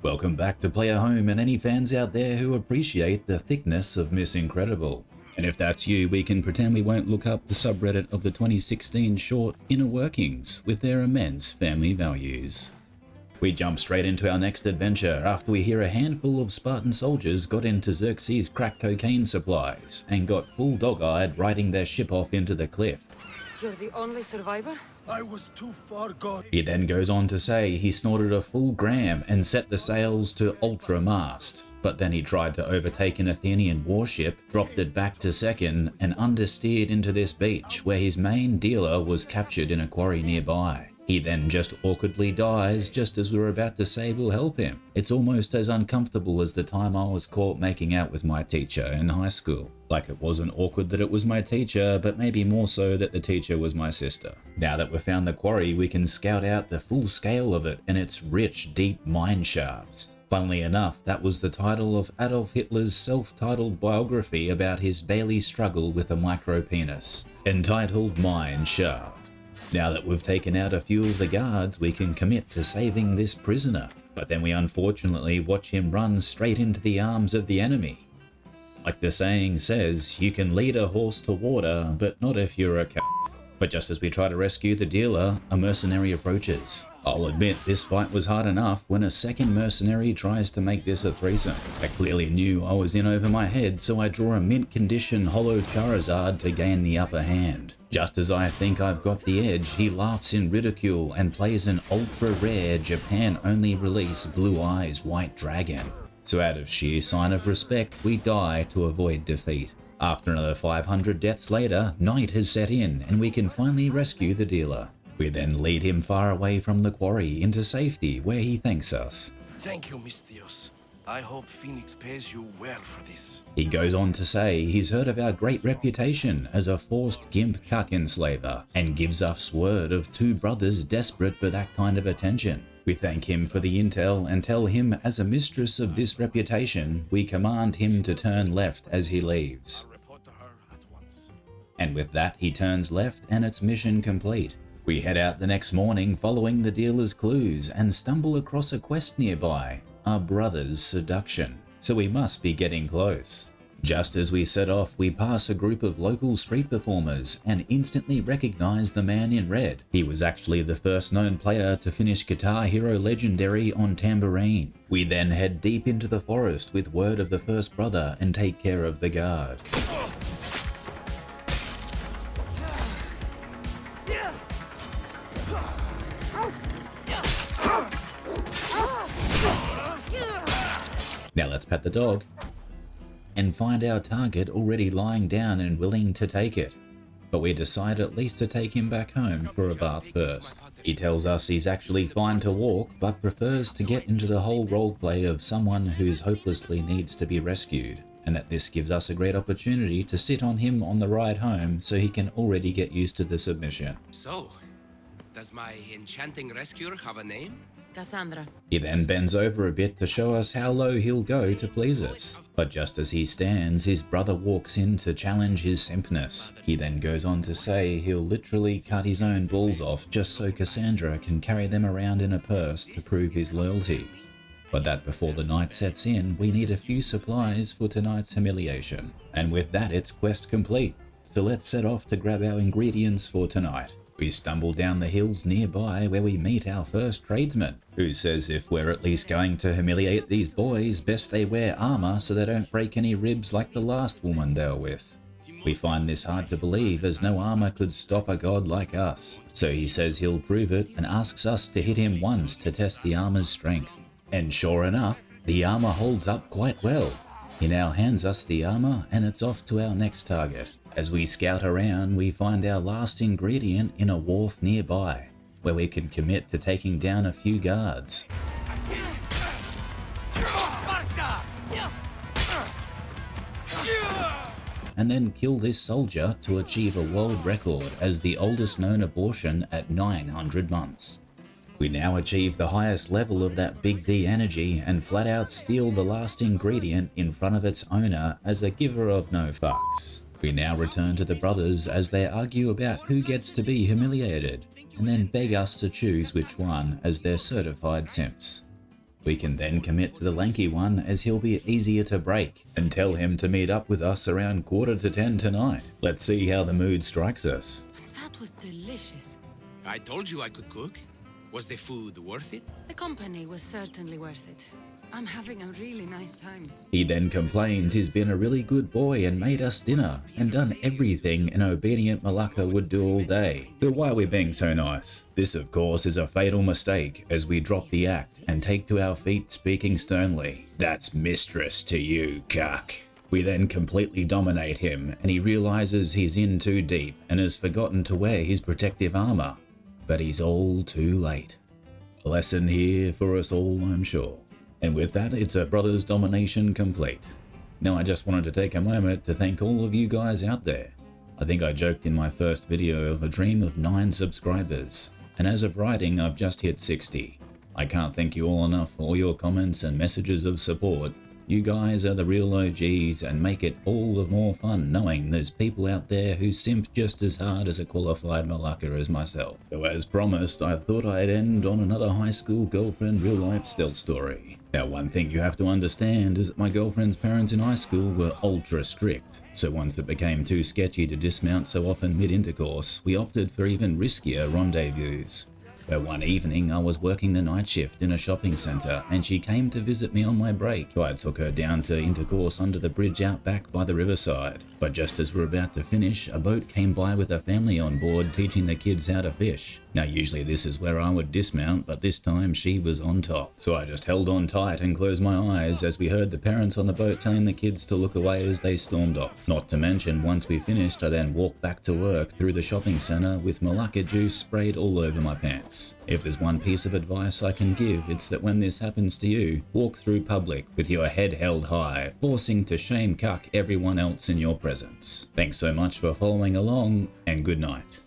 Welcome back to Player Home and any fans out there who appreciate the thickness of Miss Incredible. And if that's you, we can pretend we won't look up the subreddit of the 2016 short Inner Workings with their immense family values. We jump straight into our next adventure after we hear a handful of Spartan soldiers got into Xerxes' crack cocaine supplies and got full dog-eyed riding their ship off into the cliff. You're the only survivor? I was too far gone. He then goes on to say he snorted a full gram and set the sails to ultra mast, but then he tried to overtake an Athenian warship, dropped it back to second, and understeered into this beach where his main dealer was captured in a quarry nearby. He then just awkwardly dies just as we were about to say we'll help him. It's almost as uncomfortable as the time I was caught making out with my teacher in high school. Like it wasn't awkward that it was my teacher, but maybe more so that the teacher was my sister. Now that we've found the quarry, we can scout out the full scale of it and its rich, deep mine shafts. Funnily enough, that was the title of Adolf Hitler's self-titled biography about his daily struggle with a micro-penis, entitled Mine Shaft. Now that we've taken out a few of the guards, we can commit to saving this prisoner, but then we unfortunately watch him run straight into the arms of the enemy. Like the saying says, you can lead a horse to water, but not if you're a c***. But just as we try to rescue the dealer, a mercenary approaches. I'll admit this fight was hard enough when a second mercenary tries to make this a threesome. I clearly knew I was in over my head, so I draw a mint condition Hollow Charizard to gain the upper hand. Just as I think I've got the edge, he laughs in ridicule and plays an ultra-rare Japan-only release Blue Eyes White Dragon. So out of sheer sign of respect, we die to avoid defeat. After another 500 deaths later, night has set in and we can finally rescue the dealer. We then lead him far away from the quarry into safety where he thanks us. Thank you, Mystios. I hope Phoenix pays you well for this. He goes on to say he's heard of our great reputation as a forced gimp cuck enslaver and gives us word of two brothers desperate for that kind of attention. We thank him for the intel and tell him as a mistress of this reputation, we command him to turn left as he leaves. I'll report to her at once. And with that he turns left and it's mission complete. We head out the next morning following the dealer's clues and stumble across a quest nearby, our brother's seduction, so we must be getting close. Just as we set off, we pass a group of local street performers and instantly recognize the man in red. He was actually the first known player to finish Guitar Hero Legendary on tambourine. We then head deep into the forest with word of the first brother and take care of the guard. Now let's pet the dog and find our target already lying down and willing to take it. But we decide at least to take him back home for a bath first. He tells us he's actually fine to walk, but prefers to get into the whole roleplay of someone who's hopelessly needs to be rescued, and that this gives us a great opportunity to sit on him on the ride home so he can already get used to the submission. So, does my enchanting rescuer have a name? Kassandra. He then bends over a bit to show us how low he'll go to please us. But just as he stands, his brother walks in to challenge his simpness. He then goes on to say he'll literally cut his own balls off just so Kassandra can carry them around in a purse to prove his loyalty. But that before the night sets in, we need a few supplies for tonight's humiliation. And with that, it's quest complete. So let's set off to grab our ingredients for tonight. We stumble down the hills nearby where we meet our first tradesman, who says if we're at least going to humiliate these boys, best they wear armor so they don't break any ribs like the last woman they were with. We find this hard to believe as no armor could stop a god like us. So he says he'll prove it and asks us to hit him once to test the armor's strength. And sure enough, the armor holds up quite well. He now hands us the armor and it's off to our next target. As we scout around, we find our last ingredient in a wharf nearby, where we can commit to taking down a few guards. And then kill this soldier to achieve a world record as the oldest known abortion at 900 months. We now achieve the highest level of that Big D energy and flat out steal the last ingredient in front of its owner as a giver of no fucks. We now return to the brothers as they argue about who gets to be humiliated, and then beg us to choose which one as their certified simps. We can then commit to the lanky one as he'll be easier to break, and tell him to meet up with us around 9:45 tonight. Let's see how the mood strikes us. That was delicious. I told you I could cook. Was the food worth it? The company was certainly worth it. I'm having a really nice time. He then complains he's been a really good boy and made us dinner, and done everything an obedient Malacca would do all day. But why are we being so nice? This of course is a fatal mistake as we drop the act and take to our feet speaking sternly. That's mistress to you, cuck. We then completely dominate him and he realizes he's in too deep and has forgotten to wear his protective armor. But he's all too late. A lesson here for us all, I'm sure. And with that, it's a brother's domination complete. Now I just wanted to take a moment to thank all of you guys out there. I think I joked in my first video of a dream of 9 subscribers, and as of writing I've just hit 60. I can't thank you all enough for all your comments and messages of support. You guys are the real OGs and make it all the more fun knowing there's people out there who simp just as hard as a qualified Malacca as myself. So as promised, I thought I'd end on another high school girlfriend real life stealth story. Now one thing you have to understand is that my girlfriend's parents in high school were ultra strict. So once it became too sketchy to dismount so often mid-intercourse, we opted for even riskier rendezvous. Where one evening I was working the night shift in a shopping centre and she came to visit me on my break. So I took her down to intercourse under the bridge out back by the riverside. But just as we're about to finish, a boat came by with a family on board teaching the kids how to fish. Now usually this is where I would dismount, but this time she was on top. So I just held on tight and closed my eyes as we heard the parents on the boat telling the kids to look away as they stormed off. Not to mention, once we finished, I then walked back to work through the shopping centre with Malacca juice sprayed all over my pants. If there's one piece of advice I can give, it's that when this happens to you, walk through public with your head held high, forcing to shame cuck everyone else in your presence. Thanks so much for following along, and good night.